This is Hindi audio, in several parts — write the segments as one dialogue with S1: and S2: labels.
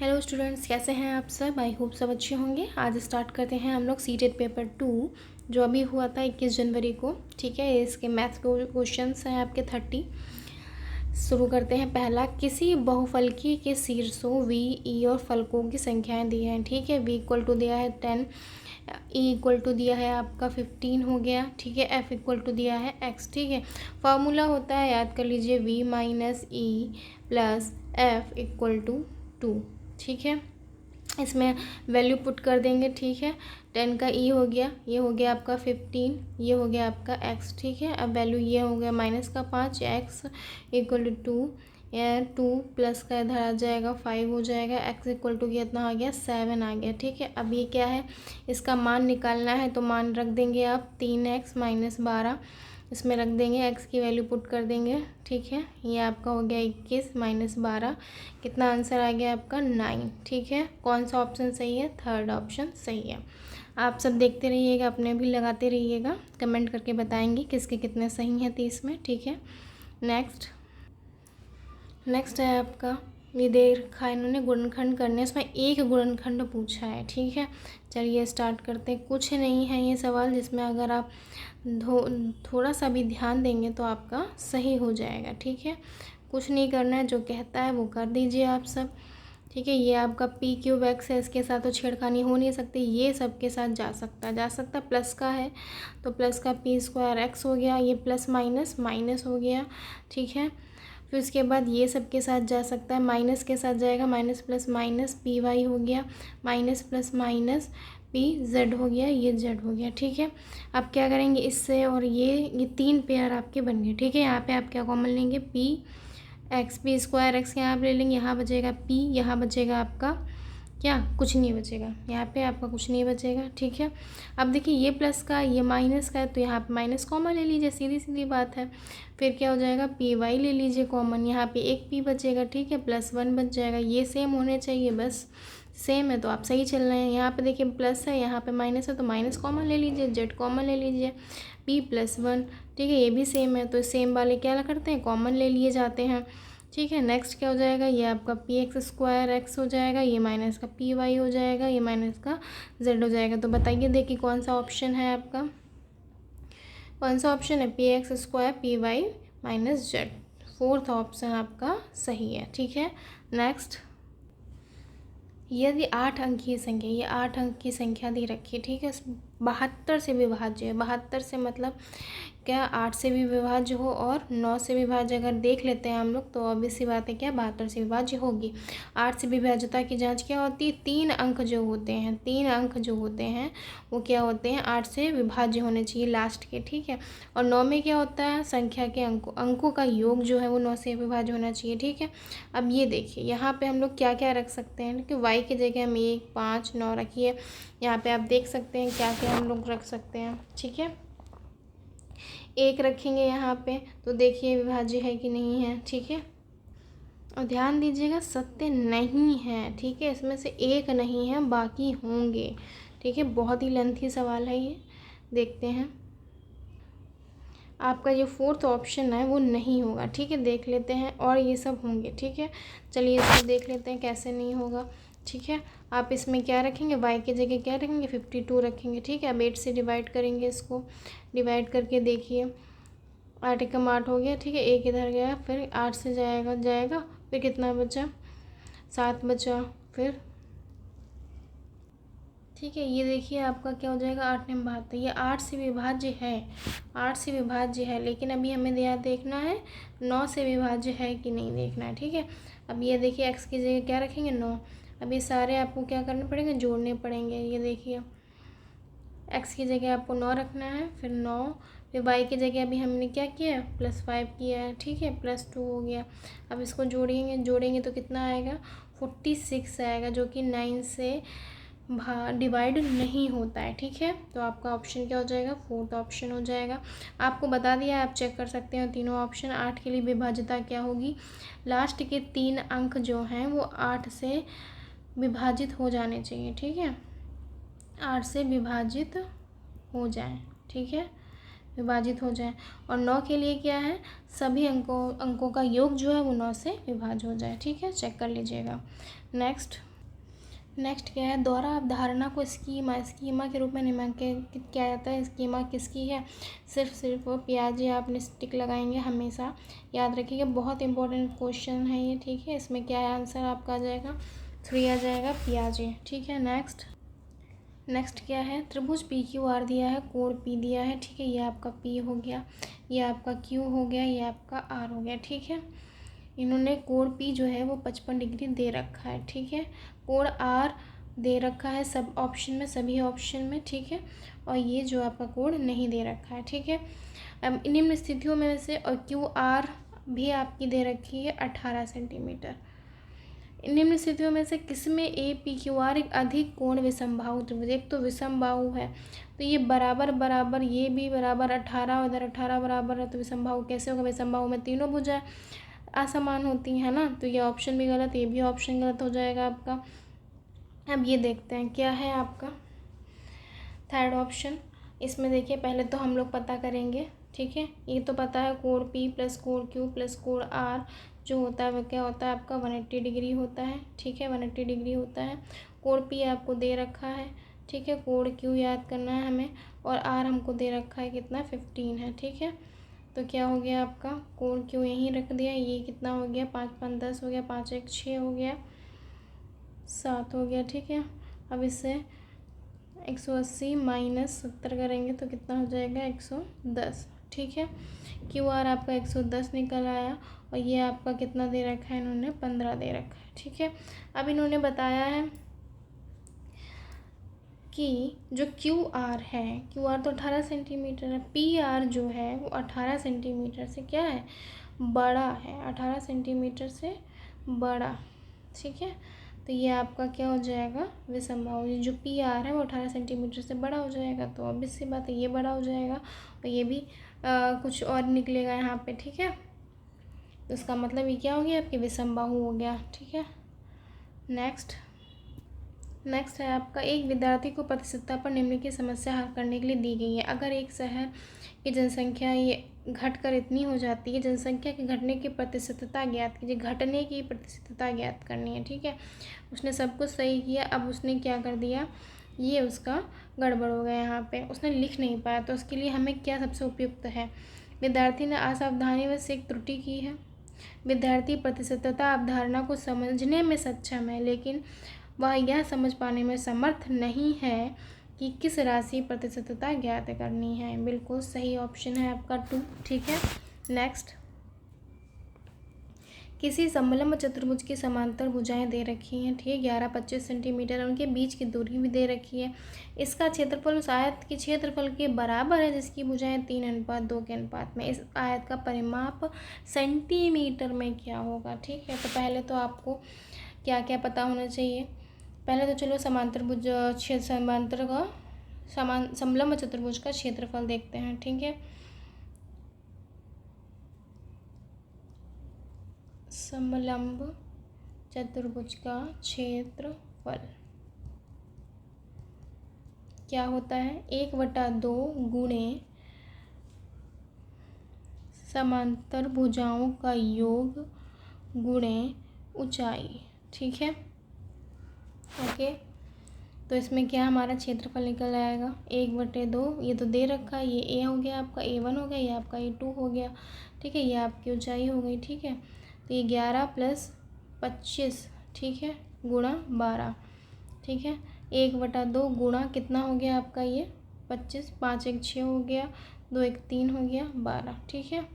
S1: हेलो स्टूडेंट्स, कैसे हैं आप सब। आई होप सब अच्छे होंगे। आज स्टार्ट करते हैं हम लोग सीटेट पेपर 2 जो अभी हुआ था 21 जनवरी को। ठीक है, इसके मैथ के क्वेश्चंस हैं आपके 30। शुरू करते हैं। पहला, किसी बहुफलकी के शीर्षों v, e और फलकों की संख्याएं दी हैं। ठीक है, v इक्वल टू दिया है 10, e इक्वल टू दिया है आपका 15 हो गया। ठीक है, f इक्वल टू दिया है x। ठीक है, फार्मूला होता है, याद कर लीजिए, v minus E plus F equal to 2। ठीक है, इसमें वैल्यू पुट कर देंगे। ठीक है, 10 का e हो गया, ये हो गया आपका 15, ये हो गया आपका x। ठीक है, अब वैल्यू ये हो गया माइनस का 5, x इक्वल टू 2 या 2 प्लस का इधर आ जाएगा 5 हो जाएगा। x इक्वल टू कितना आ गया, 7 आ गया। ठीक है, अब ये क्या है, इसका मान निकालना है, तो मान रख देंगे आप 3x माइनस 12, इसमें रख देंगे, x की वैल्यू पुट कर देंगे। ठीक है, ये आपका हो गया 21 माइनस 12, कितना आंसर आ गया आपका 9। ठीक है, कौन सा ऑप्शन सही है, थर्ड ऑप्शन सही है। आप सब देखते रहिएगा, अपने भी लगाते रहिएगा, कमेंट करके बताएंगे किसके कितने सही हैं 30 में। ठीक है, नेक्स्ट है आपका, ये दे रखा है इन्होंने गुणनखंड करने, इसमें एक गुणनखंड पूछा है। ठीक है, चलिए स्टार्ट करते हैं। कुछ नहीं है ये सवाल जिसमें अगर आप थोड़ा सा भी ध्यान देंगे तो आपका सही हो जाएगा। ठीक है, कुछ नहीं करना है, जो कहता है वो कर दीजिए आप सब। ठीक है, ये आपका पी क्यूब एक्स है, इसके साथ तो छेड़खानी हो नहीं सकती, ये सबके साथ जा सकता है। प्लस का है तो प्लस का पी स्क्वायर एक्स हो गया, ये प्लस माइनस माइनस हो गया। ठीक है, फिर उसके बाद ये सब के साथ जा सकता है, माइनस के साथ जाएगा, minus plus minus P Y हो गया, minus plus minus P Z हो गया, ये जेड हो गया। ठीक है, अब क्या करेंगे इससे, और ये 3 पेयर आपके बन गए। ठीक है, यहाँ पे आप क्या कॉमन लेंगे, P x, P square x यहाँ आप ले लेंगे, यहाँ बचेगा पी, यहाँ बचेगा आपका क्या, कुछ नहीं बचेगा, यहाँ पे आपका कुछ नहीं बचेगा। ठीक है, अब देखिए ये प्लस का ये माइनस का है, तो यहाँ पे माइनस कॉमन ले लीजिए, सीधी सीधी बात है। फिर क्या हो जाएगा, पी वाई ले लीजिए कॉमन, यहाँ पे एक पी बचेगा। ठीक है, +1 बच जाएगा, ये सेम होने चाहिए, बस सेम है तो आप सही चल रहे हैं। यहाँ पे देखिए प्लस है, यहाँ पे माइनस है, तो माइनस कॉमन ले लीजिए, जेड कॉमन ले लीजिए, p+1। ठीक है, ये भी सेम है, तो सेम वाले क्या करते हैं, कॉमन ले लिए जाते हैं। ठीक है, नेक्स्ट क्या हो जाएगा, ये आपका पी एक्स स्क्वायर एक्स हो जाएगा, ये माइनस का पी वाई हो जाएगा, ये माइनस का जेड हो जाएगा। तो बताइए, देखिए कौन सा ऑप्शन है आपका, कौन सा ऑप्शन है, P X square P Y minus Z, fourth option आपका सही है। ठीक है, नेक्स्ट, यदि 8 अंक की संख्या, ये 8 अंक की संख्या दी रखी है। ठीक है, 72 से विभाज्य है, 72 से मतलब क्या, 8 से भी विभाज्य हो और 9 से विभाज्य अगर देख लेते हैं हम लोग, तो ऑब्वियस सी बात है क्या, 72 से विभाज्य होगी। 8 से विभाज्यता की जांच क्या होती है, 3 अंक जो होते हैं, 3 अंक जो होते हैं वो क्या होते हैं, 8 से विभाज्य होने चाहिए लास्ट के। ठीक है, और 9 में क्या होता है, संख्या के अंकों का योग जो है वो 9 से विभाज्य होना चाहिए। ठीक है, अब ये देखिए यहाँ पे हम लोग क्या क्या रख सकते हैं, कि y की जगह हम 1 5 9 रखिए। यहाँ पे आप देख सकते हैं क्या क्या हम लोग रख सकते हैं। ठीक है, 1 रखेंगे यहाँ पे, तो देखिए विभाज्य है कि नहीं है। ठीक है, और ध्यान दीजिएगा सत्य नहीं है। ठीक है, इसमें से एक नहीं है, बाकी होंगे। ठीक है, बहुत ही लेंथी सवाल है ये, देखते हैं। आपका जो फोर्थ ऑप्शन है वो नहीं होगा। ठीक है, देख लेते हैं, और ये सब होंगे। ठीक है, चलिए इसको देख लेते हैं कैसे नहीं होगा। ठीक है, आप इसमें क्या रखेंगे, y की जगह क्या रखेंगे, 52 रखेंगे। ठीक है, अब 8 से डिवाइड करेंगे, इसको डिवाइड करके देखिए, 8 एकम 8 हो गया। ठीक है, एक इधर गया, फिर 8 से जाएगा, फिर कितना बचा, 7 बचा, फिर ठीक है, ये देखिए आपका क्या हो जाएगा, 8 में 72, ये 8 से विभाज्य है, 8 से विभाज्य है, लेकिन अभी हमें देखना है 9 से विभाज्य है कि नहीं देखना है। ठीक है, अब ये देखिए x की जगह क्या रखेंगे, 9। अब ये सारे आपको क्या करने पड़ेंगे, जोड़ने पड़ेंगे। ये देखिए x की जगह आपको 9 रखना है, फिर 9, फिर y की जगह अभी हमने क्या किया है, +5 किया है। ठीक है, +2 हो गया। अब इसको जोड़ेंगे तो कितना आएगा, 46 आएगा, जो कि 9 से डिवाइड नहीं होता है। ठीक है, तो आपका ऑप्शन क्या हो जाएगा, फोर्थ ऑप्शन हो जाएगा। आपको बता दिया, आप चेक कर सकते हैं तीनों ऑप्शन। 8 के लिए विभाज्यता क्या होगी, लास्ट के 3 अंक जो हैं वो 8 से विभाजित हो जाने चाहिए। ठीक है, 8 से विभाजित हो जाए। ठीक है, विभाजित हो जाए, और 9 के लिए क्या है, सभी अंकों का योग जो है वो 9 से विभाज्य हो जाए। ठीक है, चेक कर लीजिएगा। नेक्स्ट, नेक्स्ट क्या है, दोहरा अवधारणा को स्कीमा के रूप में निम्नलिखित किया जाता है। स्कीमा किसकी है, सिर्फ पियाजे आप टिक लगाएंगे हमेशा, याद रखिएगा, बहुत इंपॉर्टेंट क्वेश्चन है ये, ठीक है। इसमें क्या है आंसर आपका आ जाएगा 3 आ जाएगा पियाजे, ठीक है। नेक्स्ट क्या है, त्रिभुज पी क्यू आर दिया है, कोण पी दिया है, ठीक है। ये आपका पी हो गया, ये आपका क्यू हो गया, ये आपका आर हो गया, ठीक है। इन्होंने कोण पी जो है वो 55 डिग्री दे रखा है, ठीक है। कोण आर दे रखा है सब ऑप्शन में, सभी ऑप्शन में, ठीक है। और ये जो आपका कोण नहीं दे रखा है, ठीक है। अब निम्न स्थितियों में से और क्यू आर भी आपकी दे रखी है 18 सेंटीमीटर। निम्न स्थितियों में से किसमें ए पी क्यू आर एक अधिक कोण विषमबाहु त्रिभुज, एक तो विषमबाहु है तो ये बराबर बराबर, ये भी बराबर 18, इधर 18 बराबर है, तो विषमबाहु कैसे होगा, विषमबाहु में तीनों भुजाएं असमान होती हैं ना, तो ये ऑप्शन भी गलत, ये भी ऑप्शन गलत हो जाएगा आपका। अब ये देखते हैं क्या है आपका थर्ड ऑप्शन। इसमें देखिए पहले तो हम लोग पता करेंगे, ठीक है। ये तो पता है कोण पी प्लस कोण क्यू प्लस कोण आर जो होता है वह क्या होता है आपका 180 डिग्री होता है, ठीक है। 180 डिग्री होता है। कोण पी आपको दे रखा है, ठीक है। कोण क्यू याद करना है हमें, और आर हमको दे रखा है कितना 15 है, ठीक है। तो क्या हो गया आपका कोण क्यू यहीं रख दिया, ये कितना हो गया 5 5 10 हो गया, 5 1 6 हो गया, 7 हो गया, ठीक है। अब इससे 180 माइनस 70 करेंगे तो कितना हो जाएगा 110, ठीक है। क्यू आर आपका 110 निकल आया, और ये आपका कितना दे रखा है इन्होंने 15 दे रखा है, ठीक है। अब इन्होंने बताया है कि जो क्यू आर है, क्यू आर तो 18 सेंटीमीटर है, पी आर जो है वो 18 सेंटीमीटर से क्या है बड़ा है, 18 सेंटीमीटर से बड़ा, ठीक है। तो ये आपका क्या हो जाएगा विषमबाहु, ये जो पी आर है वो 18 सेंटीमीटर से बड़ा हो जाएगा, तो ऑब्वियस सी बात है ये बड़ा हो जाएगा, और ये भी कुछ और निकलेगा यहाँ पे, ठीक है। तो इसका मतलब ये क्या हो गया आपकी विषमबाहु हो गया, ठीक है। नेक्स्ट है आपका, एक विद्यार्थी को प्रतिशतता पर निम्नलिखित समस्या हल करने के लिए दी गई है। अगर एक शहर की जनसंख्या ये घटकर इतनी हो जाती है, जनसंख्या के घटने की प्रतिशतता ज्ञात कीजिए, घटने की प्रतिशतता ज्ञात करनी है, ठीक है। उसने सब कुछ सही किया, अब उसने क्या कर दिया, ये उसका गड़बड़ हो गया, यहाँ पे उसने लिख नहीं पाया, तो उसके लिए हमें क्या सबसे उपयुक्त है, विद्यार्थी ने असावधानी व एक त्रुटि की है, विद्यार्थी प्रतिशतता अवधारणा को समझने में सक्षम है लेकिन वह यह समझ पाने में समर्थ नहीं है कि किस राशि प्रतिशतता ज्ञात करनी है। बिल्कुल सही ऑप्शन है आपका 2, ठीक है। नेक्स्ट, किसी समलंब चतुर्भुज की समांतर भुजाएं दे रखी हैं, ठीक है। 11-25 सेंटीमीटर उनके बीच की दूरी भी दे रखी है। इसका क्षेत्रफल उस आयत के क्षेत्रफल के बराबर है जिसकी भुजाएं 3:2 के अनुपात में। इस आयत का परिमाप सेंटीमीटर में क्या होगा, ठीक है। तो पहले तो आपको क्या क्या पता होना चाहिए, पहले तो चलो समलंब चतुर्भुज का क्षेत्रफल देखते हैं, ठीक है। समलंब चतुर्भुज का क्षेत्रफल क्या होता है 1/2 गुणे समांतर भुजाओं का योग गुणे ऊंचाई, ठीक है। ओके, तो इसमें क्या हमारा क्षेत्रफल निकल आएगा 1/2, ये तो दे रखा है, ये ए हो गया आपका, A1 हो गया, ये आपका A2 हो गया, ठीक है। ये आपकी ऊंचाई हो गई, ठीक है। तो ये 11 + 25, ठीक है, गुणा 12, ठीक है। 1/2 गुणा कितना हो गया आपका ये 25, 5 1 6 हो गया, 2 1 3 हो गया 12, ठीक है।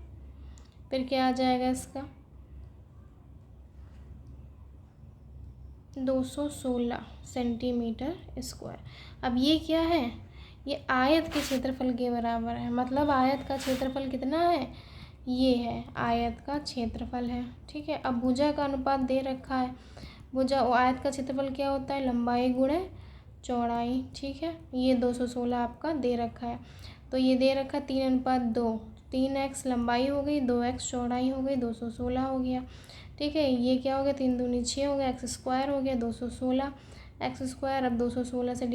S1: फिर क्या आ जाएगा इसका 216 सेंटीमीटर स्क्वायर। अब ये क्या है, ये आयत के क्षेत्रफल के बराबर है, मतलब आयत का क्षेत्रफल कितना है, ये है आयत का क्षेत्रफल है, ठीक है। अब भुजा का अनुपात दे रखा है, भुजा आयत का क्षेत्रफल क्या होता है लंबाई गुणे चौड़ाई, ठीक है। ये 216 आपका दे रखा है, तो ये दे रखा 3:2, 3x लंबाई हो गई, 2x चौड़ाई हो गई, 216 हो गया, ठीक है। ये क्या हो गया 3 दूनी 6 हो गया, x² हो गया 216 x²। अब 216 से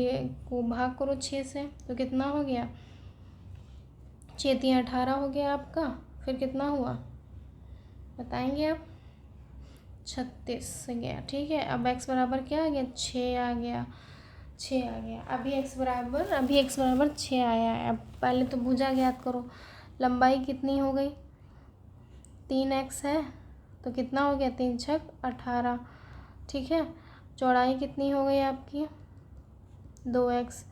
S1: को भाग करो 6 से, तो कितना हो गया 6 3 18 हो गया आपका। फिर कितना हुआ बताएंगे आप, 36 गया। ठीक है, अब x बराबर क्या आ गया, 6 आ गया, 6 आ गया। अभी x बराबर 6 आया है। अब पहले तो भुजा ज्ञात करो। लंबाई कितनी हो गई, 3x है तो कितना हो गया, 3 छक 18। ठीक है, चौड़ाई कितनी हो गई आपकी, 2x,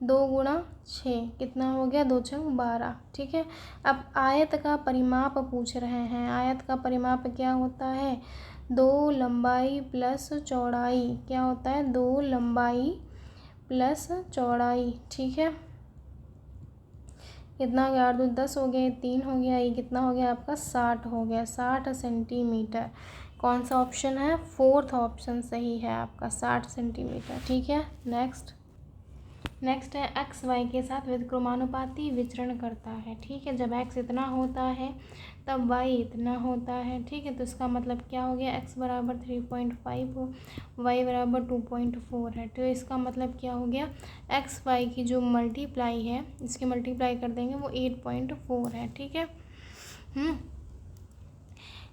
S1: 2 गुणा 6 कितना हो गया, 2 छक 12। ठीक है, अब आयत का परिमाप पूछ रहे हैं। आयत का परिमाप क्या होता है, 2 लंबाई प्लस चौड़ाई। क्या होता है, 2 लंबाई प्लस चौड़ाई। ठीक है, कितना हो गया, 8 दूनी 10 हो गया, 3 हो गया, ये कितना हो गया आपका, 60 हो गया, 60 सेंटीमीटर। कौन सा ऑप्शन है, 4th ऑप्शन सही है आपका, 60 सेंटीमीटर। ठीक है, नेक्स्ट है एक्स वाई के साथ व्युत्क्रमानुपाती विचरण करता है। ठीक है, जब एक्स इतना होता है तब वाई इतना होता है। ठीक है, तो इसका मतलब क्या हो गया, एक्स बराबर 3.5 हो, वाई बराबर 2.4 है। तो इसका मतलब क्या हो गया, एक्स वाई की जो मल्टीप्लाई है, इसकी मल्टीप्लाई कर देंगे वो 8.4 है। ठीक है,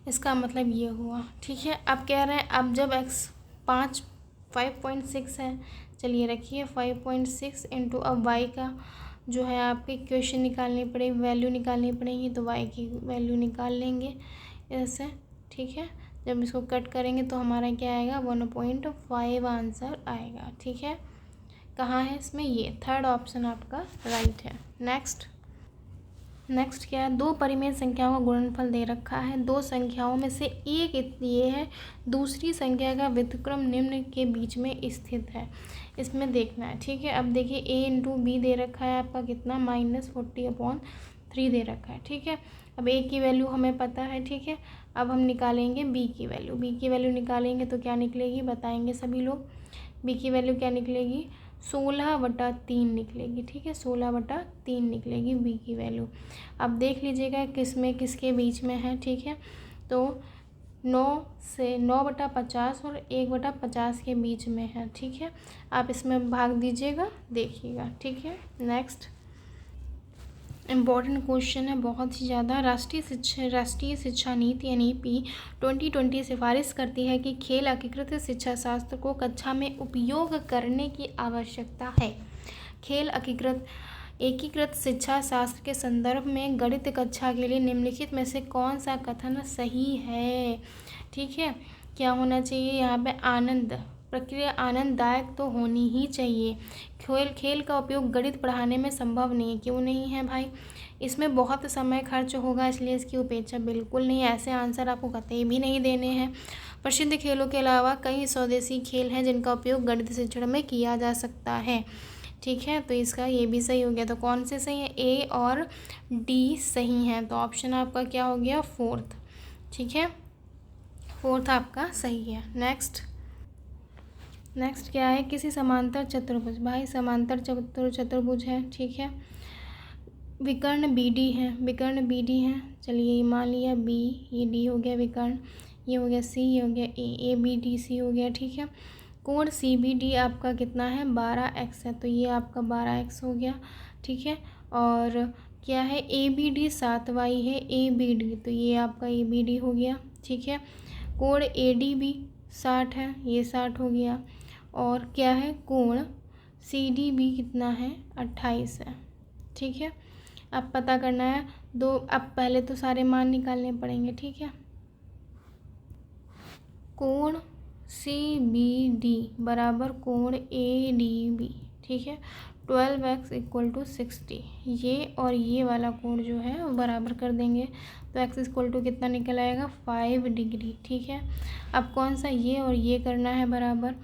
S1: इसका मतलब ये हुआ। ठीक है, अब कह रहे हैं अब जब एक्स 5.6 है, चलिए रखिए 5.6 इंटू, अब वाई का जो है आपके इक्वेशन निकालनी पड़ेगी, वैल्यू निकालनी पड़ेगी, तो वाई की वैल्यू निकाल लेंगे ऐसे। ठीक है, जब इसको कट करेंगे तो हमारा क्या आएगा, 1.5 आंसर आएगा। ठीक है, कहाँ है इसमें, ये 3rd ऑप्शन आपका राइट है। नेक्स्ट क्या है, 2 परिमेय संख्याओं का गुणनफल दे रखा है। 2 संख्याओं में से एक ये है, दूसरी संख्या का व्युत्क्रम निम्न के बीच में स्थित है, इसमें देखना है। ठीक है, अब देखिए a इंटू बी दे रखा है आपका कितना, -40/3 दे रखा है। ठीक है, अब a की वैल्यू हमें पता है। ठीक है, अब हम निकालेंगे b की वैल्यू निकालेंगे तो क्या निकलेगी, बताएंगे सभी लोग। b की वैल्यू क्या निकलेगी, 16/3 निकलेगी। ठीक है, 16/3 निकलेगी बी की वैल्यू। अब देख लीजिएगा किस में किसके बीच में है। ठीक है, तो 9/50 और 1/50 के बीच में है। ठीक है, आप इसमें भाग दीजिएगा, देखिएगा। ठीक है, नेक्स्ट इम्पॉर्टेंट क्वेश्चन है बहुत ही ज़्यादा। राष्ट्रीय शिक्षा नीति NEP 2020 सिफारिश करती है कि खेल एकीकृत शिक्षा शास्त्र को कक्षा में उपयोग करने की आवश्यकता है। खेल एकीकृत शिक्षा शास्त्र के संदर्भ में गणित कक्षा के लिए निम्नलिखित में से कौन सा कथन सही है। ठीक है, क्या होना चाहिए यहाँ पे, प्रक्रिया आनंददायक तो होनी ही चाहिए। खेल का उपयोग गणित पढ़ाने में संभव नहीं है। क्यों नहीं है भाई, इसमें बहुत समय खर्च होगा, इसलिए इसकी उपेक्षा बिल्कुल नहीं है। ऐसे आंसर आपको कतई भी नहीं देने हैं। प्रसिद्ध खेलों के अलावा कई स्वदेशी खेल हैं जिनका उपयोग गणित शिक्षण में किया जा सकता है। ठीक है, तो इसका ये भी सही हो गया। तो कौन से सही है, ए और डी सही हैं। तो ऑप्शन आपका क्या हो गया, 4th। ठीक है, 4th आपका सही है। नेक्स्ट क्या है, किसी समांतर चतुर्भुज, भाई समांतर चतुर्भुज है। ठीक है, विकर्ण BD है। चलिए ये मान लिया B, ये D हो गया विकर्ण, ये हो गया C, ये हो गया A, ABDC हो गया। ठीक है, कोण CBD आपका कितना है, 12x है, तो ये आपका 12x हो गया। ठीक है, और क्या है, ABD 7y है, ABD, तो ये आपका ABD हो गया। ठीक है, कोण ADB 60 है, ये 60 हो गया। और क्या है, कोण CDB कितना है, 28 है। ठीक है, अब पता करना है अब पहले तो सारे मान निकालने पड़ेंगे। ठीक है, कोण CBD बराबर कोण ADB। ठीक है, 12x = 60, ये और ये वाला कोण जो है वो बराबर कर देंगे, तो x = कितना निकल आएगा, 5 डिग्री। ठीक है, अब कौन सा, ये और ये करना है बराबर,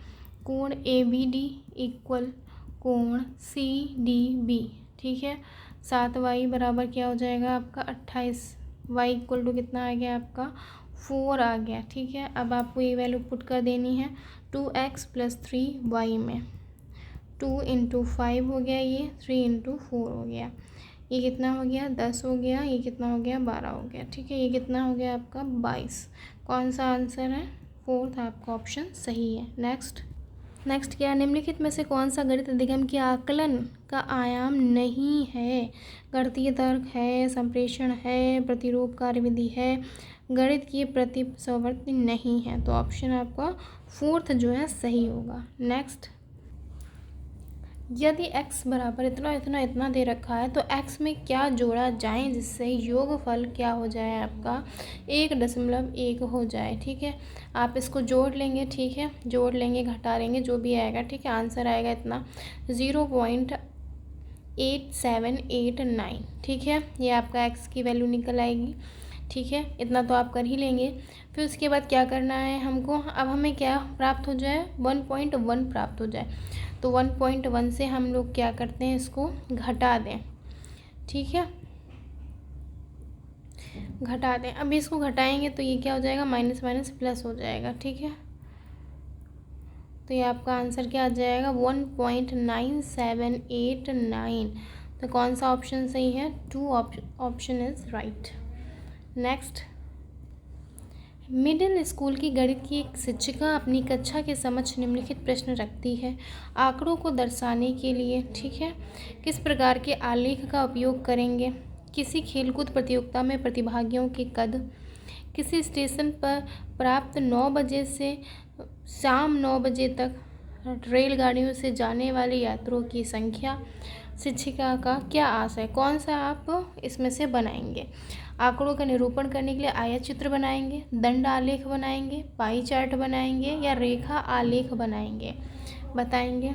S1: कोण ABD = कोण CDB। ठीक है, 7y बराबर क्या हो जाएगा आपका 28, y = कितना आ गया आपका 4 आ गया। ठीक है, अब आपको ये वैल्यू पुट कर देनी है 2x + 3y में। 2 × 5 हो गया, ये 3 × 4 हो गया, ये कितना हो गया 10 हो गया, ये कितना हो गया 12 हो गया। ठीक है, ये कितना हो गया आपका 22। कौन सा आंसर है, 4th आपका ऑप्शन सही है। नेक्स्ट क्या है, निम्नलिखित में से कौन सा गणित अधिगम के आकलन का आयाम नहीं है। गणितीय तर्क है, संप्रेषण है, प्रतिरूप कार्यविधि है, गणित की प्रतिस्पर्धी नहीं है। तो ऑप्शन आपका 4th जो है सही होगा। नेक्स्ट, यदि x बराबर इतना इतना इतना दे रखा है तो x में क्या जोड़ा जाए जिससे योगफल क्या हो जाए आपका 1.1 हो जाए। ठीक है, आप इसको जोड़ लेंगे, ठीक है, जोड़ लेंगे, घटा लेंगे, जो भी आएगा, ठीक है, आंसर आएगा इतना 0.8789। ठीक है, ये आपका x की वैल्यू निकल आएगी। ठीक है, इतना तो आप कर ही लेंगे। फिर उसके बाद क्या करना है हमको, अब हमें क्या प्राप्त हो जाए, 1.1 प्राप्त हो जाए। तो 1.1 से हम लोग क्या करते हैं, इसको घटा दें। ठीक है, घटा दें। अब इसको घटाएंगे तो ये क्या हो जाएगा, माइनस माइनस प्लस हो जाएगा। ठीक है, तो ये आपका आंसर क्या आ जाएगा, 1.9789। तो कौन सा ऑप्शन सही है, 2 option is right. Next, middle school की गणित की एक शिक्षिका अपनी कक्षा के समक्ष निम्नलिखित प्रश्न रखती है। आंकड़ों को दर्शाने के लिए, ठीक है, किस प्रकार के आलेख का उपयोग करेंगे। किसी खेलकूद प्रतियोगिता में प्रतिभागियों के कद, किसी स्टेशन पर प्राप्त 9 बजे से शाम 9 बजे तक रेलगाड़ियों से जाने वाले यात्रियों की संख्या, शिक्षिका का क्या आशय। कौन सा आप इसमें से बनाएंगे। आंकड़ों का निरूपण करने के लिए आयत चित्र बनाएंगे, दंड आलेख बनाएंगे, पाई चार्ट बनाएंगे या रेखा आलेख बनाएंगे, बताएंगे।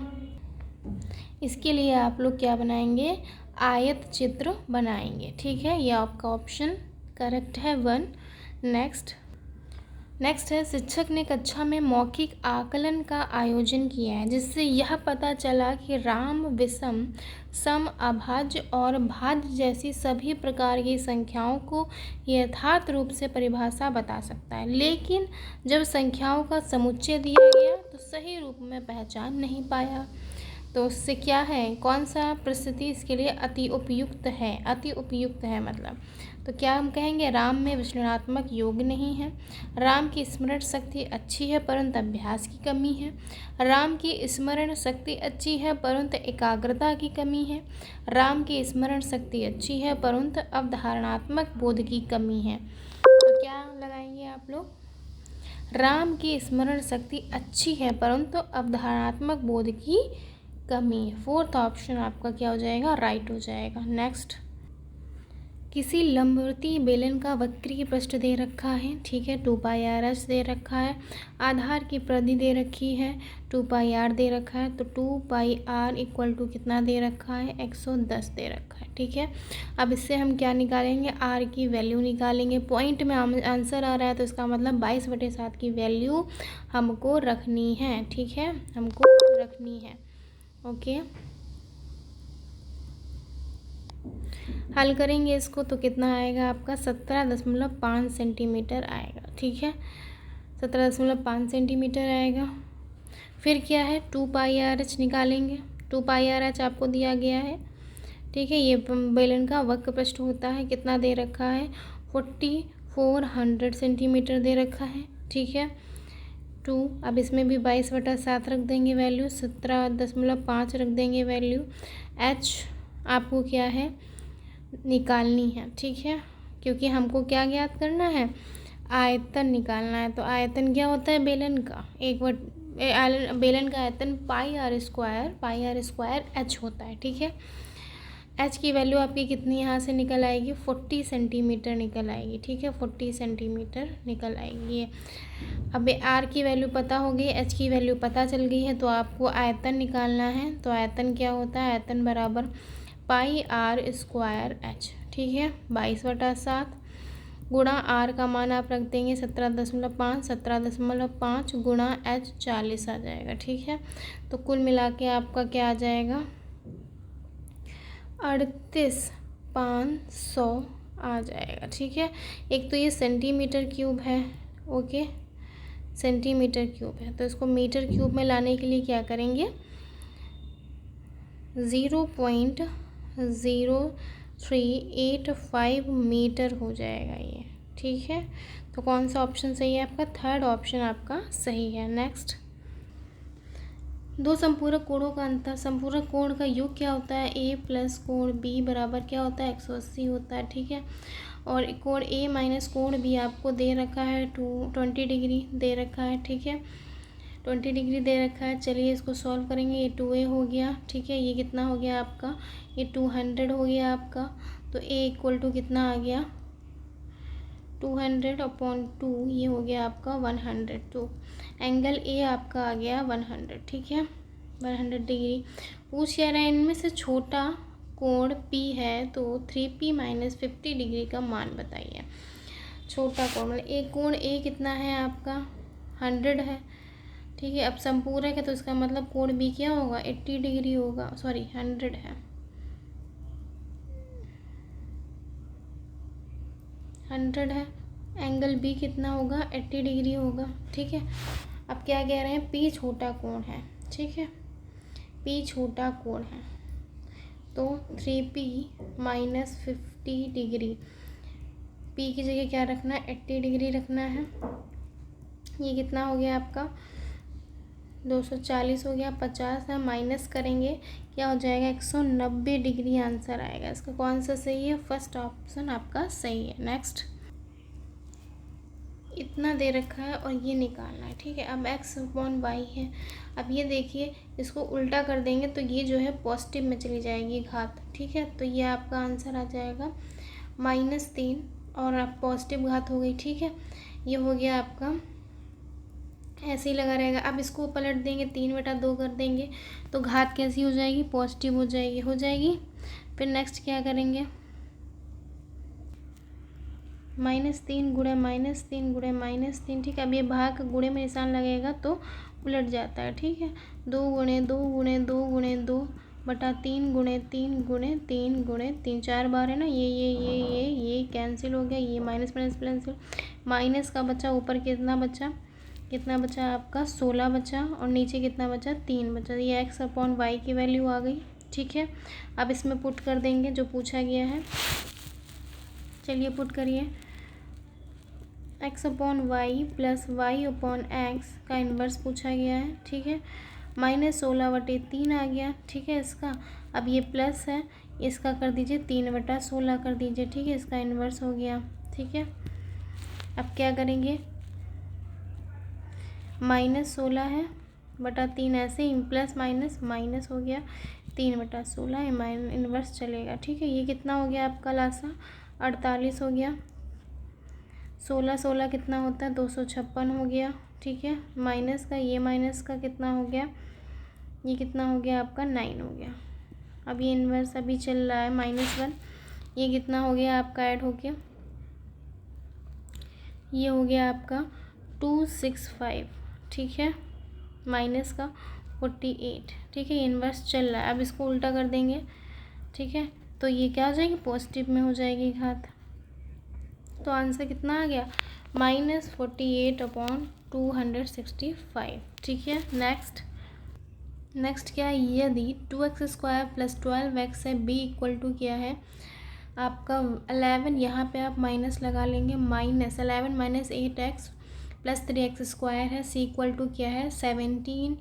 S1: इसके लिए आप लोग क्या बनाएंगे, आयत चित्र बनाएंगे। ठीक है, ये आपका ऑप्शन करेक्ट है 1। नेक्स्ट है, शिक्षक ने कक्षा में मौखिक आकलन का आयोजन किया है जिससे यह पता चला कि राम, विषम, सम, अभाज्य और भाज्य जैसी सभी प्रकार की संख्याओं को यथार्थ रूप से परिभाषा बता सकता है, लेकिन जब संख्याओं का समुच्चय दिया गया तो सही रूप में पहचान नहीं पाया। तो उससे क्या है, कौन सा परिस्थिति इसके लिए अति उपयुक्त है, अति उपयुक्त है मतलब। तो क्या हम कहेंगे, राम में विश्लेषणात्मक योग नहीं है, राम की स्मरण शक्ति अच्छी है परंतु अभ्यास की कमी है, राम की स्मरण शक्ति अच्छी है परंतु एकाग्रता की कमी है, राम की स्मरण शक्ति अच्छी है परंतु अवधारणात्मक बोध की कमी है। तो क्या लगाएंगे आप लोग, राम की स्मरण शक्ति अच्छी है परंतु अवधारणात्मक बोध की कमी है। 4th ऑप्शन आपका क्या हो जाएगा, राइट हो जाएगा। नेक्स्ट, किसी लंबवती बेलन का वक्रीय पृष्ठ दे रखा है, ठीक है, 2πr दे रखा है, आधार की परिधि दे रखी है, 2πr दे रखा है, तो 2πr इक्वल टू कितना दे रखा है, 110 दे रखा है। ठीक है, अब इससे हम क्या निकालेंगे, r की वैल्यू निकालेंगे। पॉइंट में आंसर आ रहा है तो इसका मतलब 22/7 की वैल्यू हमको रखनी है। ठीक है, हमको रखनी है। ओके, हल करेंगे इसको तो कितना आएगा आपका 17.5 सेंटीमीटर आएगा। ठीक है, 17.5 सेंटीमीटर आएगा। फिर क्या है, 2πrh निकालेंगे। 2πrh आपको दिया गया है। ठीक है, ये बेलन का वक्र पृष्ठ होता है, कितना दे रखा है, 4400 सेंटीमीटर दे रखा है। ठीक है, 2, अब इसमें भी 22/7 रख देंगे वैल्यू, 17.5 रख देंगे वैल्यू। h आपको क्या है, निकालनी है। ठीक है, क्योंकि हमको क्या ज्ञात करना है, आयतन निकालना है। तो आयतन क्या होता है बेलन का, बेलन का आयतन πr² h होता है। ठीक है, h की वैल्यू आपकी कितनी यहाँ से निकल आएगी, 40 सेंटीमीटर निकल आएगी। ठीक है, 40 सेंटीमीटर निकल आएगी। अब r की वैल्यू पता हो गई, h की वैल्यू पता चल गई है, तो आपको आयतन निकालना है। तो आयतन क्या होता है, आयतन बराबर πr²h। ठीक है, 22/7 गुणा r का मान आप रख देंगे 17.5, 17.5 गुणा h 40 आ जाएगा। ठीक है, तो कुल मिला के आपका क्या आ जाएगा, 38,500 आ जाएगा। ठीक है, एक तो ये सेंटीमीटर क्यूब है, ओके, सेंटीमीटर क्यूब है, तो इसको मीटर क्यूब में लाने के लिए क्या करेंगे, 0.0385 मीटर हो जाएगा ये। ठीक है, तो कौन सा ऑप्शन सही है आपका, 3rd ऑप्शन आपका सही है। नेक्स्ट, दो संपूरक कोणों का अंतर, संपूरक कोण का योग क्या होता है, ए प्लस कोण बी बराबर क्या होता है, 180 होता है, ठीक है। और कोण ए माइनस कोण बी आपको दे रखा है 20 डिग्री दे रखा है, ठीक है, 20 डिग्री दे रखा है। चलिए इसको सॉल्व करेंगे। ये 2a हो गया, ठीक है, ये कितना हो गया आपका, ये 200 हो गया आपका। तो a इक्वल टू कितना आ गया, 200/2, ये हो गया आपका 100। तो एंगल ए आपका आ गया 100, ठीक है, 100 डिग्री। पूछ क्या रहा है, इनमें से छोटा कोण P है तो 3P माइनस 50 डिग्री का मान बताइए। छोटा कोण मतलब एक कोण A कितना है आपका, 100 है, ठीक है। अब संपूरक है तो इसका मतलब कोण B क्या होगा, 80 डिग्री होगा, सॉरी 100 है, 100 है। एंगल B कितना होगा, 80 डिग्री होगा, ठीक है। अब क्या कह रहे हैं, P छोटा कोण है, ठीक है, P छोटा कोण है तो 3P माइनस 50 डिग्री, P की जगह क्या रखना है, 80 डिग्री रखना है। ये कितना हो गया आपका, 240 हो गया, 50 है, माइनस करेंगे क्या हो जाएगा, 190 डिग्री आंसर आएगा। इसका कौन सा सही है, फर्स्ट ऑप्शन आपका सही है। नेक्स्ट, इतना दे रखा है और ये निकालना है, ठीक है। अब x/y है। अब ये देखिए, इसको उल्टा कर देंगे तो ये जो है पॉजिटिव में चली जाएगी घात, ठीक है। तो ये आपका आंसर आ जाएगा -3 और अब पॉजिटिव घात हो गई, ठीक है। ये हो गया आपका, ऐसे ही लगा रहेगा। अब इसको पलट देंगे, 3/2 कर देंगे तो घात कैसी हो जाएगी, पॉजिटिव हो जाएगी। फिर नेक्स्ट क्या करेंगे, -3 गुणे -3 गुणे -3, ठीक है। अब ये भाग गुणे में निशान लगेगा तो उलट जाता है, ठीक है। 2 गुणे 2 गुणे 2 गुणे 2 बटा 3 गुणे 3 गुणे 3 गुणे 3, 4 बार है ना, ये कैंसिल हो गया, ये माइनस माइनस प्लस, माइनस का बचा, ऊपर कितना बचा आपका 16 बचा, और नीचे कितना बचा, 3 बचा। ये x/y की वैल्यू आ गई, ठीक है। अब इसमें पुट कर देंगे जो पूछा गया है, चलिए पुट करिए। x/y प्लस y/x का इन्वर्स पूछा गया है, ठीक है। -16/3 आ गया, ठीक है इसका। अब ये प्लस है, इसका कर दीजिए 3/16 कर दीजिए, ठीक है, इसका इन्वर्स हो गया, ठीक है। अब क्या करेंगे, -16 है बटा 3, ऐसे ही प्लस माइनस माइनस हो गया, 3/16 इन्वर्स चलेगा, ठीक है। ये कितना हो गया आपका लासा, 48 हो गया। 16 कितना होता है, 256 हो गया, ठीक है। माइनस का, ये माइनस का कितना हो गया, ये कितना हो गया आपका 9 हो गया। अब ये इन्वर्स अभी चल रहा है -1, ये कितना हो गया आपका ऐड हो गया, ये हो गया आपका 265, ठीक है, माइनस का 48, ठीक है। ये इन्वर्स चल रहा है। अब इसको उल्टा कर देंगे, ठीक है, तो ये क्या हो जाएगी, पॉजिटिव में हो जाएगी घात। तो आंसर कितना आ गया, -48/265, ठीक है। नेक्स्ट क्या है, यदि 2x² + 12x है, b इक्वल टू क्या है आपका 11, यहाँ पे आप माइनस लगा लेंगे, -11 - 8x + 3x² है, c इक्वल टू क्या है 17,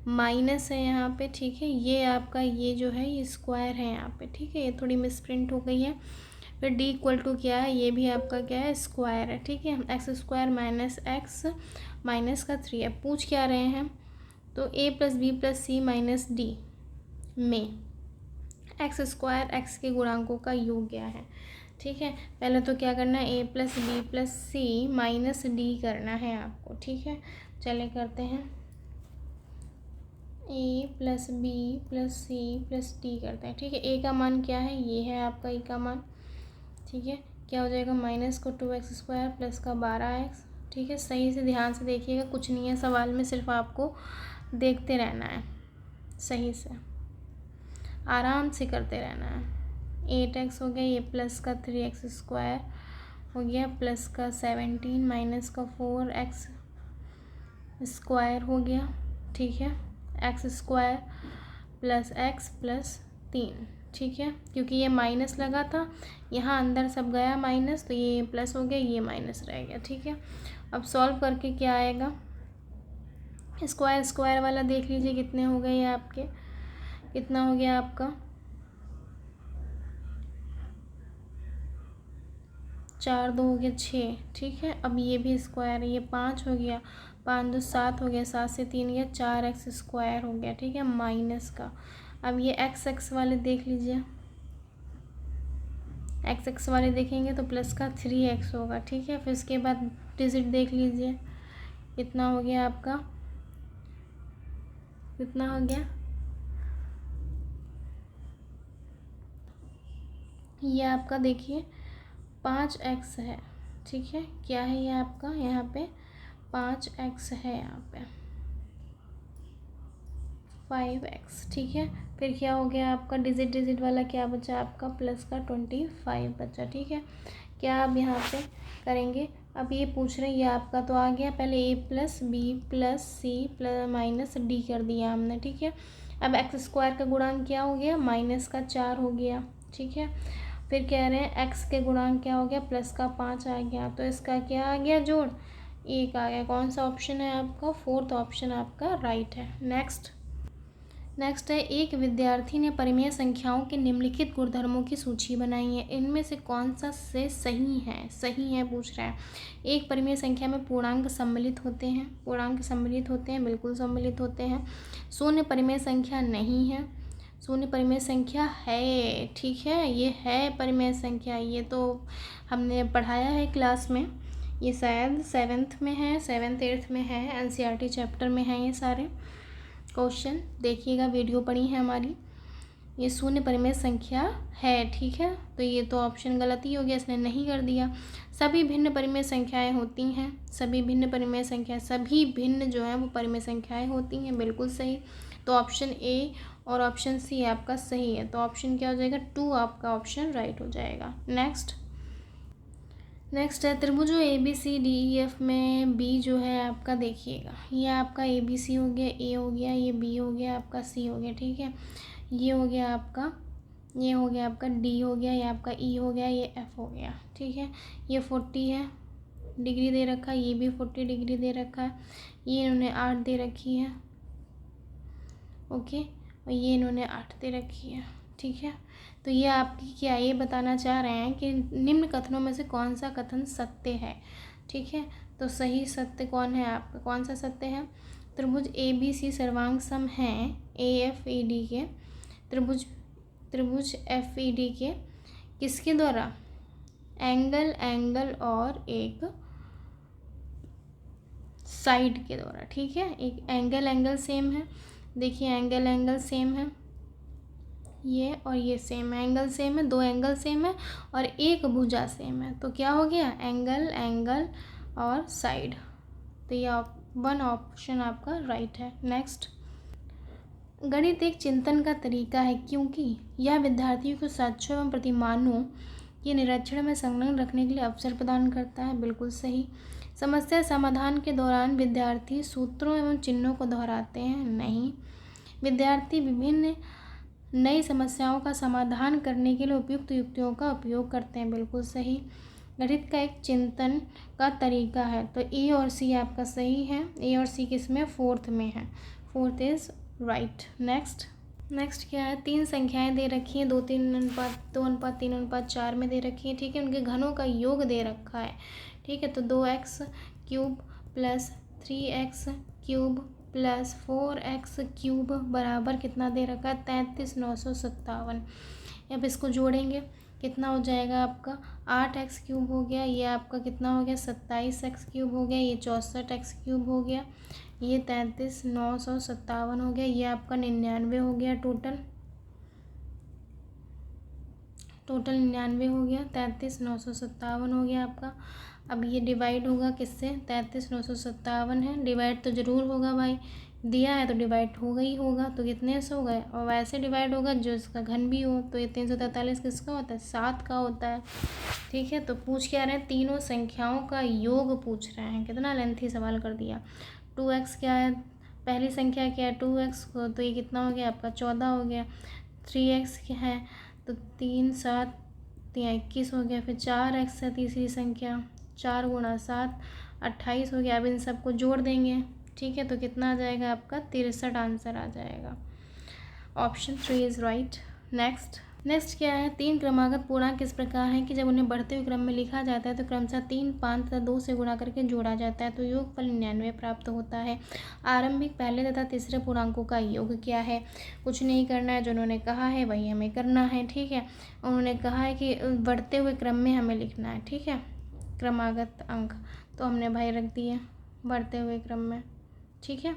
S1: माइनस है यहाँ पे, ठीक है। ये आपका ये जो है ये स्क्वायर है यहाँ पे, ठीक है, ये थोड़ी मिसप्रिंट हो गई है। फिर d इक्वल टू क्या है, ये भी आपका क्या है स्क्वायर है, ठीक है। x² - x माइनस का 3। अब पूछ क्या रहे हैं, तो a + b + c - d में x² x के गुणांकों का योग क्या है, ठीक है। पहले तो क्या करना है, a + b + c - d करना है आपको, ठीक है। चले करते हैं, a + b + c + d करते हैं, ठीक है। a का मान क्या है, ये है आपका a का मान, ठीक है। क्या हो जाएगा, माइनस को 2x² प्लस का 12x, ठीक है। सही से ध्यान से देखिएगा, कुछ नहीं है सवाल में, सिर्फ आपको देखते रहना है, सही से आराम से करते रहना है। 8x हो गया, ये प्लस का 3x² हो गया, प्लस का 17 माइनस का 4x² हो गया, ठीक है। x² + x + 3, ठीक है, क्योंकि ये माइनस लगा था, यहाँ अंदर सब गया माइनस, तो ये प्लस हो गया, ये माइनस रह गया, ठीक है। अब सॉल्व करके क्या आएगा, स्क्वायर स्क्वायर वाला देख लीजिए कितने हो गए ये आपके, कितना हो गया आपका 4 2 हो गया 6, ठीक है। अब ये भी स्क्वायर है, ये 5 हो गया, 5 2 7 हो गया, 7 से 3 गया 4x स्क्वायर हो गया, ठीक है, माइनस का। अब ये x वाले देख लीजिए, x वाले देखेंगे तो प्लस का 3x होगा, ठीक है। फिर उसके बाद डिजिट देख लीजिए कितना हो गया आपका, कितना हो गया, ये आपका देखिए 5x है, ठीक है। क्या है ये आपका, यहाँ पे 5x है, यहाँ पे 5x, ठीक है। फिर क्या हो गया आपका डिजिट डिजिट वाला क्या बचा आपका, प्लस का 25 बचा, ठीक है। क्या अब यहाँ पे करेंगे, अब ये पूछ रहे हैं, ये आपका तो आ गया, पहले a plus B plus C plus minus D कर दिया हमने, ठीक है। अब एक्स स्क्वायर का गुणांक क्या हो गया, माइनस का 4 हो गया, ठीक है। फिर कह रहे हैं x के गुणांक क्या हो गया, प्लस का 5 आ गया, तो इसका क्या आ गया जोड़, 1 आ गया। कौन सा ऑप्शन है आपका, 4th ऑप्शन आपका राइट है। नेक्स्ट है, एक विद्यार्थी ने परिमेय संख्याओं के निम्नलिखित गुणधर्मों की सूची बनाई है, इनमें से कौन सा से सही है पूछ रहा है। एक परिमेय संख्या में पूर्णांक सम्मिलित होते हैं, बिल्कुल सम्मिलित होते हैं। शून्य परिमेय संख्या नहीं है, शून्य परिमेय संख्या है, ठीक है, ये है परिमेय संख्या, ये तो हमने पढ़ाया है क्लास में, ये शायद 7th में है, 7th 8th में है, NCERT चैप्टर में है ये सारे क्वेश्चन, देखिएगा वीडियो पढ़ी है हमारी। ये शून्य परिमेय संख्या है, ठीक है। तो ये तो ऑप्शन गलत ही हो गया, इसने नहीं कर दिया। सभी भिन्न परिमेय संख्याएं होती हैं, सभी भिन्न जो है वो परिमेय संख्याएं होती हैं, बिल्कुल सही। तो ऑप्शन ए और ऑप्शन सी आपका सही है, तो ऑप्शन क्या हो जाएगा, 2 आपका ऑप्शन राइट हो जाएगा। नेक्स्ट है, त्रिभुजों ABCDEF में बी जो है आपका देखिएगा, ये आपका ABC हो गया, ए हो गया, ये बी हो गया आपका, सी हो गया, ठीक है। ये हो गया आपका डी हो गया, ये आपका ई हो गया, ये एफ हो गया, ठीक है। ये 40 है डिग्री दे रखा है, ये भी 40 डिग्री दे रखा है, ये इन्होंने 8 दे रखी है, ओके, और ये इन्होंने 8 दे रखी है, ठीक है। तो ये आपकी क्या ये बताना चाह रहे हैं कि निम्न कथनों में से कौन सा कथन सत्य है, ठीक है। तो सही सत्य कौन है आपका, कौन सा सत्य है, त्रिभुज ABC सर्वांग सम हैं AFED के, त्रिभुज FED के किसके द्वारा, एंगल और एक साइड के द्वारा, ठीक है। एक एंगल सेम है, देखिए एंगल सेम है, ये और ये सेम एंगल सेम है, 2 एंगल सेम है और एक भुजा सेम है, तो क्या हो गया, एंगल और साइड, तो ये 1 ऑप्शन आपका राइट है। नेक्स्ट, गणित एक चिंतन का तरीका है क्योंकि यह विद्यार्थियों को साक्ष्यों एवं प्रतिमानों के निरीक्षण में संलग्न रखने के लिए अवसर प्रदान करता है, बिल्कुल सही। समस्या समाधान के दौरान विद्यार्थी सूत्रों एवं चिन्हों को दोहराते हैं, नहीं। विद्यार्थी विभिन्न नई समस्याओं का समाधान करने के लिए उपयुक्त युक्तियों का उपयोग करते हैं, बिल्कुल सही। गणित का एक चिंतन का तरीका है, तो ए और सी आपका सही है, ए और सी किस में, 4th में है, 4th इज राइट। नेक्स्ट क्या है, 3 संख्याएं दे रखी हैं, 2 3 अनुपात 2 अनुपात 3 अनुपात 4 में दे रखी है, ठीक है। उनके घनों का योग दे रखा है, ठीक है। तो 2x cube plus 3x cube plus 4x cube बराबर कितना दे रखा है, 33,957। अब इसको जोड़ेंगे कितना हो जाएगा आपका, 8x क्यूब हो गया, ये आपका कितना हो गया, 27x क्यूब हो गया, ये 64x क्यूब हो गया, ये 33,957 हो गया, ये आपका 99 हो गया, टोटल 99 हो गया, 33,957 हो गया आपका। अब ये डिवाइड होगा किससे, 33,957 है, डिवाइड तो ज़रूर होगा भाई, दिया है तो डिवाइड होगा ही होगा, तो कितने से होगा, और वैसे डिवाइड होगा जो इसका घन भी हो, तो ये 343 किसका होता है, 7 का होता है, ठीक है। तो पूछ क्या रहे हैं, तीनों संख्याओं का योग पूछ रहे हैं, कितना लेंथी सवाल कर दिया। 2x क्या है, पहली संख्या क्या है 2x को, तो ये कितना हो गया आपका 14 हो गया। 3x क्या है, तो 3 7 21 हो गया। फिर 4x है तीसरी संख्या, 4 × 7 28 हो गया। अब इन सबको जोड़ देंगे ठीक है, तो कितना आ जाएगा आपका 63 आंसर आ जाएगा। Option 3 is right. नेक्स्ट क्या है, 3 क्रमागत पूर्णांक किस प्रकार हैं कि जब उन्हें बढ़ते हुए क्रम में लिखा जाता है तो क्रमशः 3, 5 तथा 2 से गुणा करके जोड़ा जाता है तो योगफल 99 प्राप्त होता है। आरंभिक पहले तथा तीसरे पूर्णांकों का योग क्या है? कुछ नहीं करना है, जो उन्होंने कहा है वही हमें करना है। ठीक है, उन्होंने कहा है कि बढ़ते हुए क्रम में हमें लिखना है। ठीक है, क्रमागत अंक तो हमने भाई रख दिए बढ़ते हुए क्रम में। ठीक है,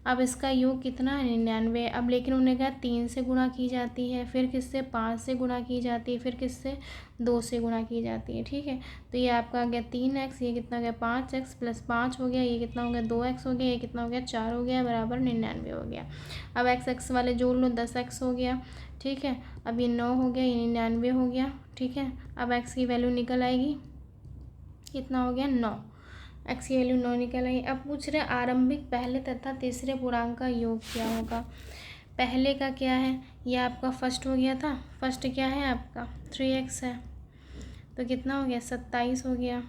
S1: अब इसका योग कितना है 99। अब लेकिन उन्होंने कहा 3 से गुणा की जाती है, फिर किससे 5 से गुणा की जाती है, फिर किससे 2 से गुणा की जाती है। ठीक है, तो ये आपका आ गया 3x, ये कितना हो गया 5x प्लस 5 हो गया, ये कितना हो गया 2x हो गया, ये कितना हो गया 4 हो गया, बराबर 99 हो गया। अब x वाले जोड़ लो, 10x हो गया। ठीक है, अब ये 9 हो गया, ये 99 हो गया। ठीक है, अब x की वैल्यू निकल आएगी, कितना हो गया 9, x की वैल्यू 9 निकल आई। अब पूछ रहे आरंभिक पहले तथा तीसरे पूर्णांक का योग क्या होगा। पहले का क्या है, ये आपका फर्स्ट हो गया था, फर्स्ट क्या है आपका 3x है, तो कितना हो गया 27 हो गया।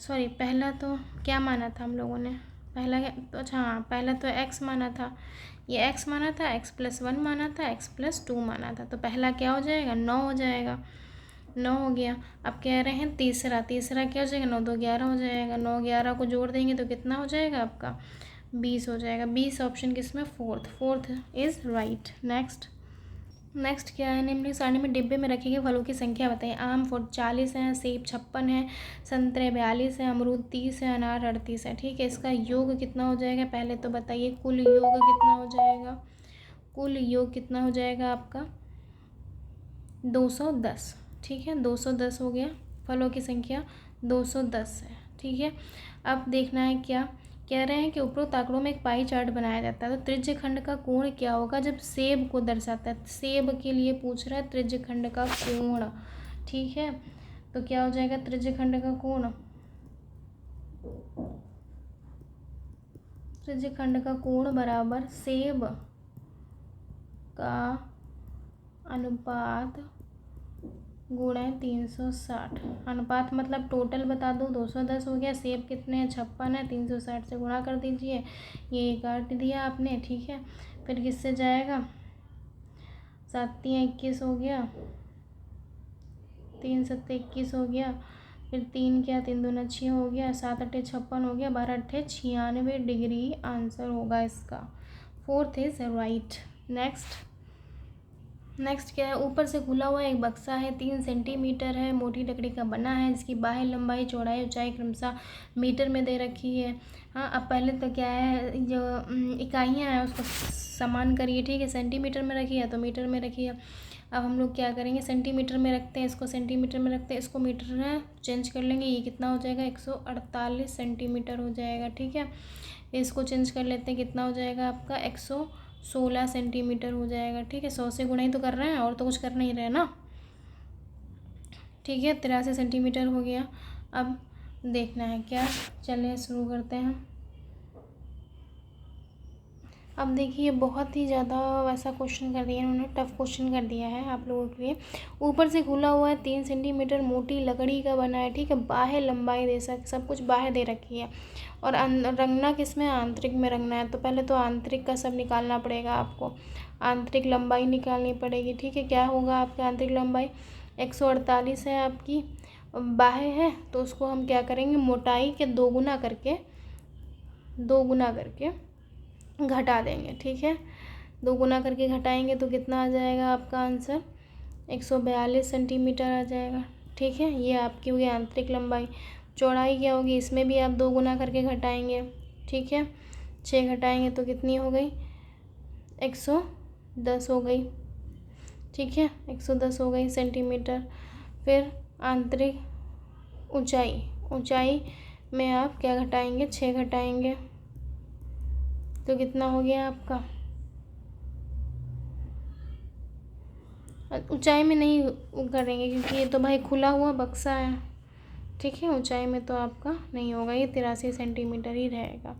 S1: सॉरी, पहला तो क्या माना था हम लोगों ने, पहला क्या तो अच्छा हाँ, पहला तो x माना था, ये x माना था, x + 1 माना था, x + 2 माना था, तो पहला क्या हो जाएगा 9 हो जाएगा, 9 हो गया। अब कह रहे हैं तीसरा क्या हो जाएगा 9 2 11 हो जाएगा, 9 11 को जोड़ देंगे तो कितना हो जाएगा आपका 20 हो जाएगा। 20 ऑप्शन किसमें फोर्थ इज़ राइट। नेक्स्ट क्या है, निम्नलिखित सारणी में डिब्बे में रखे गए फलों की संख्या बताइए। आम 40 है, सेब 56 है, संतरे 42 है, अमरूद 30 है, अनार 38 है। ठीक है, इसका योग कितना हो जाएगा पहले तो बताइए, कुल योग कितना हो जाएगा, कुल योग कितना हो जाएगा आपका 210। ठीक है, 210 हो गया, फलों की संख्या 210 है। ठीक है, अब देखना है क्या कह रहे हैं कि उपरोक्त आंकड़ों में एक पाई चार्ट बनाया जाता है तो त्रिज्य खंड का कोण क्या होगा जब सेब को दर्शाता है। सेब के लिए पूछ रहा है त्रिज्य खंड का कोण। ठीक है, तो क्या हो जाएगा त्रिज्य खंड का कोण, त्रिज्य खंड का कोण बराबर सेब का अनुपात गुणे 360। अनुपात मतलब टोटल बता दो, 210 हो गया, सेब कितने हैं 56 है, 360 से गुणा कर दीजिए, ये काट दिया आपने। ठीक है, फिर किससे जाएगा 7 3 21 हो गया, 3 7 21 हो गया, फिर 3 क्या 3 2 6 हो गया, 7 8 56 हो गया, 12 8 96 डिग्री आंसर होगा इसका। Fourth is right. नेक्स्ट क्या है, ऊपर से खुला हुआ एक बक्सा है, 3 सेंटीमीटर है, मोटी लकड़ी का बना है, इसकी बाह्य लंबाई चौड़ाई ऊंचाई क्रमशः मीटर में दे रखी है। हाँ, अब पहले तो क्या है जो इकाइयाँ हैं उसको समान करिए। ठीक है, सेंटीमीटर में रखिए तो मीटर में रखिए। अब हम लोग क्या करेंगे, सेंटीमीटर में रखते हैं, इसको सेंटीमीटर में रखते हैं, इसको मीटर में चेंज कर लेंगे, ये कितना हो जाएगा 148 सेंटीमीटर हो जाएगा। ठीक है, इसको चेंज कर लेते हैं, कितना हो जाएगा आपका 116 सेंटीमीटर हो जाएगा। ठीक है, 100 से गुणा ही तो कर रहे हैं और तो कुछ कर नहीं रहे ना। ठीक है, 83 सेंटीमीटर हो गया। अब देखना है क्या, चलिए शुरू करते हैं। अब देखिए बहुत ही ज़्यादा वैसा क्वेश्चन कर दिया इन्होंने, टफ क्वेश्चन कर दिया है आप लोगों के लिए। ऊपर से खुला हुआ है, 3 सेंटीमीटर मोटी लकड़ी का बना है। ठीक है, बाह्य लंबाई दे सब कुछ बाह्य दे रखी है और रंगना किस में, आंतरिक में रंगना है। तो पहले तो आंतरिक का सब निकालना पड़ेगा आपको, आंतरिक लंबाई निकालनी पड़ेगी। ठीक है, क्या होगा आपकी आंतरिक लंबाई 148 है आपकी, बाह्य है तो उसको हम क्या करेंगे मोटाई के 2 गुना करके घटा देंगे। ठीक है, 2 गुना करके घटाएंगे तो कितना आ जाएगा आपका आंसर 142 सेंटीमीटर आ जाएगा। ठीक है, ये आपकी हुई आंतरिक लंबाई। चौड़ाई क्या होगी, इसमें भी आप 2 गुना करके घटाएंगे। ठीक है, 6 घटाएंगे तो कितनी हो गई 110 हो गई। ठीक है, 110 हो गई सेंटीमीटर। फिर आंतरिक ऊंचाई में आप क्या घटाएंगे 6 घटाएंगे तो कितना हो गया आपका, ऊंचाई में नहीं करेंगे क्योंकि ये तो भाई खुला हुआ बक्सा है। ठीक है, ऊंचाई में तो आपका नहीं होगा, ये 83 सेंटीमीटर ही रहेगा।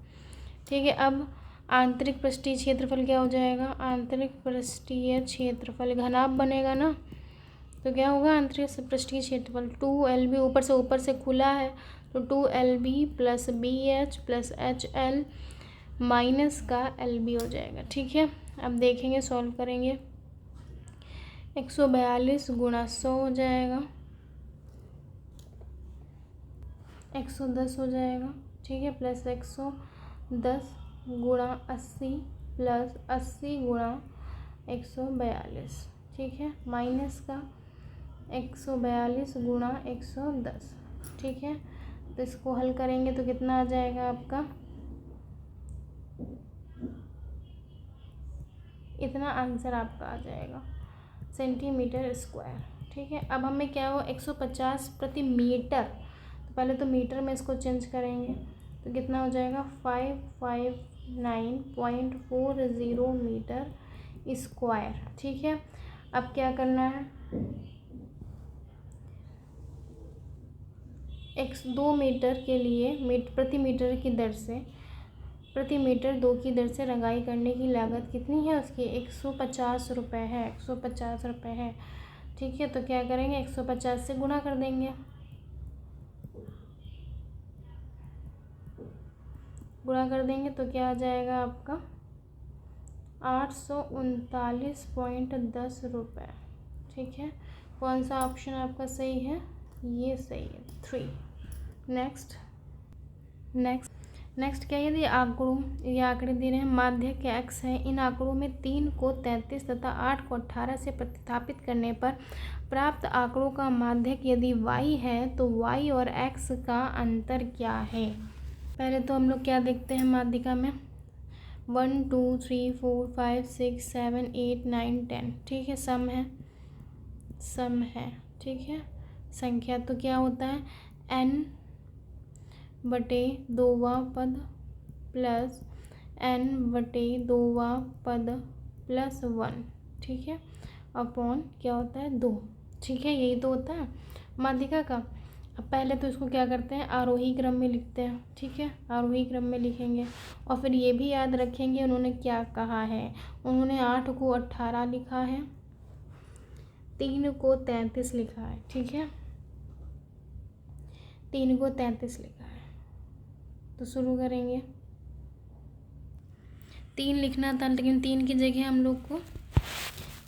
S1: ठीक है, अब आंतरिक पृष्ठीय क्षेत्रफल क्या हो जाएगा, आंतरिक पृष्ठीय क्षेत्रफल घनाभ बनेगा ना, तो क्या होगा आंतरिक पृष्ठीय क्षेत्रफल 2LB, ऊपर से खुला है तो 2LB plus BH plus HL minus का LB हो जाएगा। ठीक है, अब देखेंगे, सॉल्व करेंगे। 142 गुणा 100 हो जाएगा, 110 हो जाएगा। ठीक है, प्लस 110 गुणा 80 प्लस 80 गुणा 142। ठीक है, माइनस का 142 गुणा 110। ठीक है, तो इसको हल करेंगे तो कितना आ जाएगा आपका, इतना आंसर आपका आ जाएगा सेंटीमीटर स्क्वायर। ठीक है, अब हमें क्या हो 150 प्रति मीटर, तो पहले तो मीटर में इसको चेंज करेंगे तो कितना हो जाएगा 559.40 मीटर स्क्वायर। ठीक है, अब क्या करना है, 2 मीटर के लिए प्रति मीटर की दर से, प्रति मीटर 2 की दर से रंगाई करने की लागत कितनी है उसकी, 150 रुपये है, 150 रुपये है। ठीक है, तो क्या करेंगे 150 से गुणा कर देंगे, गुणा कर देंगे तो क्या आ जाएगा आपका 839.10 रुपये। ठीक है, कौन सा ऑप्शन आपका सही है, ये सही है 3। नेक्स्ट क्या, यदि ये आंकड़े दे रहे हैं, माध्यक x है, इन आंकड़ों में 3 को 33 तथा 8 को 18 से प्रतिस्थापित करने पर प्राप्त आंकड़ों का माध्यक यदि y है तो y और x का अंतर क्या है। पहले तो हम लोग क्या देखते हैं माध्यिका में, 1 2 3 4 5 6 7 8 9 10। ठीक है, सम है। ठीक है, संख्या तो क्या होता है n/2वां पद प्लस n/2वां पद प्लस 1। ठीक है, अपॉन क्या होता है 2। ठीक है, यही तो होता है माध्यिका का। अब पहले तो इसको क्या करते हैं, आरोही क्रम में लिखते हैं। ठीक है, आरोही क्रम में लिखेंगे और फिर ये भी याद रखेंगे उन्होंने क्या कहा है। उन्होंने 8 को 18 लिखा है, 3 को 33 लिखा है। ठीक है, 3 को 33 लिखा है, तो शुरू करेंगे। 3 लिखना था लेकिन 3 की जगह हम लोग को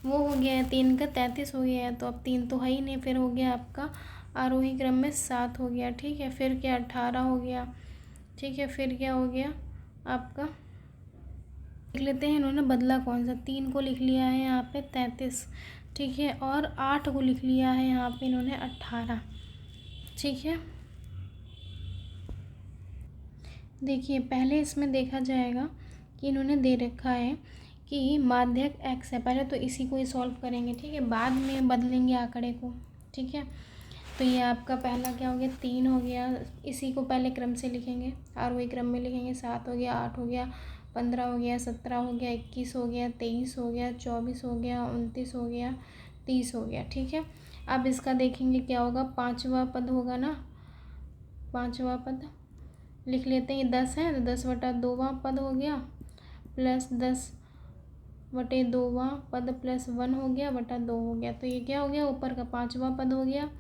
S1: वो हो गया है, 3 का 33 हो गया है, तो अब 3 तो है ही नहीं, फिर हो गया आपका आरोही क्रम में 7 हो गया। ठीक है, फिर क्या 18 हो गया। ठीक है, फिर क्या हो गया आपका, लिख लेते हैं इन्होंने बदला कौन सा, 3 को लिख लिया है यहाँ पे 33। ठीक है, और 8 को लिख लिया है यहाँ पे इन्होंने 18। ठीक है, देखिए पहले इसमें देखा जाएगा कि इन्होंने दे रखा है कि माध्यक x है, पहले तो इसी को ही सॉल्व करेंगे। ठीक है, बाद में बदलेंगे आंकड़े को। ठीक है, तो ये आपका पहला क्या हो गया 3 हो गया, इसी को पहले क्रम से लिखेंगे, आरोही क्रम में लिखेंगे। 7 हो गया, 8 हो गया, 15 हो गया, 17 हो गया, 21 हो गया, 23 हो गया, 24 हो गया, 29 हो गया, 30 हो गया। ठीक है, अब इसका देखेंगे क्या होगा, 5वां पद होगा ना, 5वां पद लिख लेते हैं। ये 10 है तो 10/2वां पद हो गया प्लस 10/2वां पद प्लस 1 हो गया बटा 2 हो गया। तो ये क्या हो गया, ऊपर का 5वां पद हो गया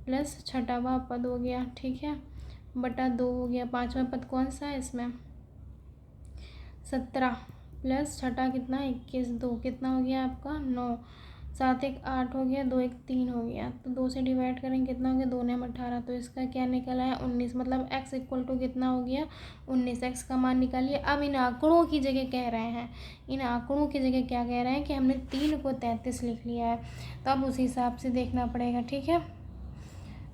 S1: प्लस 6वां पद हो गया। ठीक है, बटा 2 हो गया। 5वां पद कौन सा है इसमें, 17 प्लस 6 कितना 21, 2 कितना हो गया आपका 9, 7 1 8 हो गया, 2 1 3 हो गया। तो 2 से डिवाइड करेंगे कितना हो गया, 2 9 18। तो इसका क्या निकला है 19, मतलब x इक्वल टू कितना हो गया 19। x का मान निकालिए। अब इन आंकड़ों की जगह कह रहे हैं, इन आंकड़ों की जगह क्या कह रहे हैं कि हमने 3 को 33 लिख लिया है, तो अब उस हिसाब से देखना पड़ेगा। ठीक है,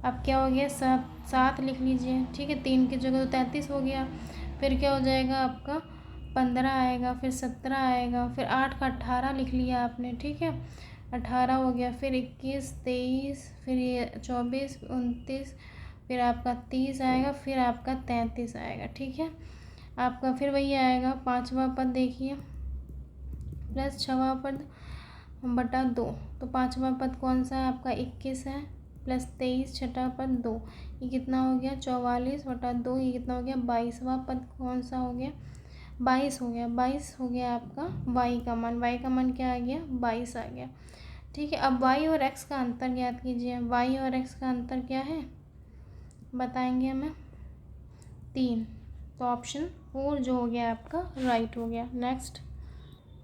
S1: अब क्या हो गया 7 लिख लीजिए। ठीक है, 3 की जगह तो 33 हो गया, फिर क्या हो जाएगा आपका 15 आएगा, फिर 17 आएगा, फिर 8 का 18 लिख लिया आपने। ठीक है, 18 हो गया, फिर 21 23, फिर ये 24 29, फिर आपका 30 आएगा, फिर आपका 33 आएगा। ठीक है, आपका फिर वही आएगा 5वां पद देखिए प्लस 6वां पद बटा 2। तो 5वां पद कौन सा है आपका 21 है प्लस 23, 6वां पद 2, ये कितना हो गया 44 बटा 2, ये कितना हो गया 22वां पद कौन सा हो गया 22 हो गया। 22 हो गया आपका y का मान, y का मान क्या आ गया 22 आ गया। ठीक है, अब y और x का अंतर ज्ञात कीजिए। y और x का अंतर क्या है बताएंगे हमें। 3, तो ऑप्शन 4 जो हो गया आपका राइट हो गया।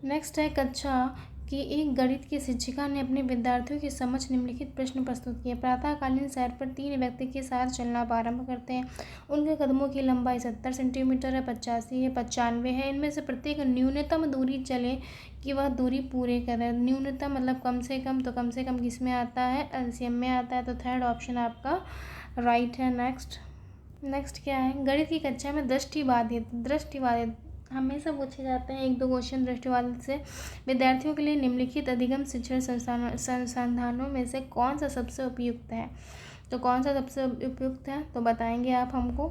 S1: नेक्स्ट है कक्षा की एक गणित की शिक्षिका ने अपने विद्यार्थियों की समक्ष निम्नलिखित प्रश्न प्रस्तुत किए। प्रातःकालीन सैर पर 3 व्यक्ति के साथ चलना आरंभ करते हैं। उनके कदमों की लंबाई 70 सेंटीमीटर है, 85 है, 95 है। इनमें से प्रत्येक न्यूनतम दूरी चले कि वह दूरी पूरे करें। न्यूनतम मतलब कम से कम, तो कम से कम किस में आता है, एलसीएम में आता है, तो थर्ड ऑप्शन आपका राइट है। नेक्स्ट क्या है, गणित की कक्षा में दृष्टिबाधित हमेशा पूछे जाते हैं 1-2 क्वेश्चन दृष्टिबाधित से। विद्यार्थियों के लिए निम्नलिखित अधिगम शिक्षण संस्थानों में से कौन सा सबसे उपयुक्त है, तो कौन सा सबसे उपयुक्त है, तो बताएंगे आप हमको।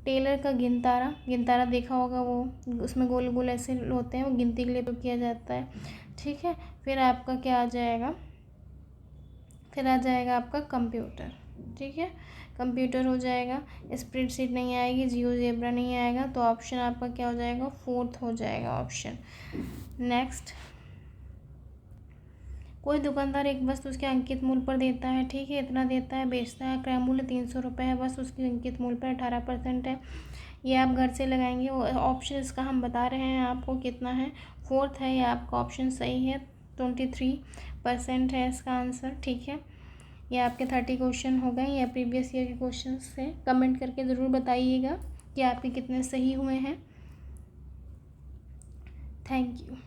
S1: टेलर का गिनतारा देखा होगा, वो उसमें गोल गोल ऐसे होते हैं, वो गिनती के लिए उपयोग किया जाता है, ठीक है। फिर आपका क्या आ जाएगा, फिर आ जाएगा आपका कंप्यूटर, ठीक है, कंप्यूटर हो जाएगा। स्प्रेडशीट नहीं आएगी, जियोजेब्रा नहीं आएगा, तो ऑप्शन आपका क्या हो जाएगा, 4th हो जाएगा ऑप्शन। नेक्स्ट, कोई दुकानदार एक वस्तु उसके अंकित मूल्य पर देता है, ठीक है, इतना देता है, बेचता है, क्रय मूल्य 300 रुपये है, बस उसकी अंकित मूल्य पर 18% है। ये आप घर से लगाएंगे। ऑप्शन इसका हम बता रहे हैं आपको कितना है, 4th है, ये आपका ऑप्शन सही है, 23% है इसका आंसर, ठीक है। ये आपके 30 क्वेश्चन हो गए, या प्रीवियस ईयर के क्वेश्चन से। कमेंट करके ज़रूर बताइएगा कि आपके कितने सही हुए हैं। Thank you.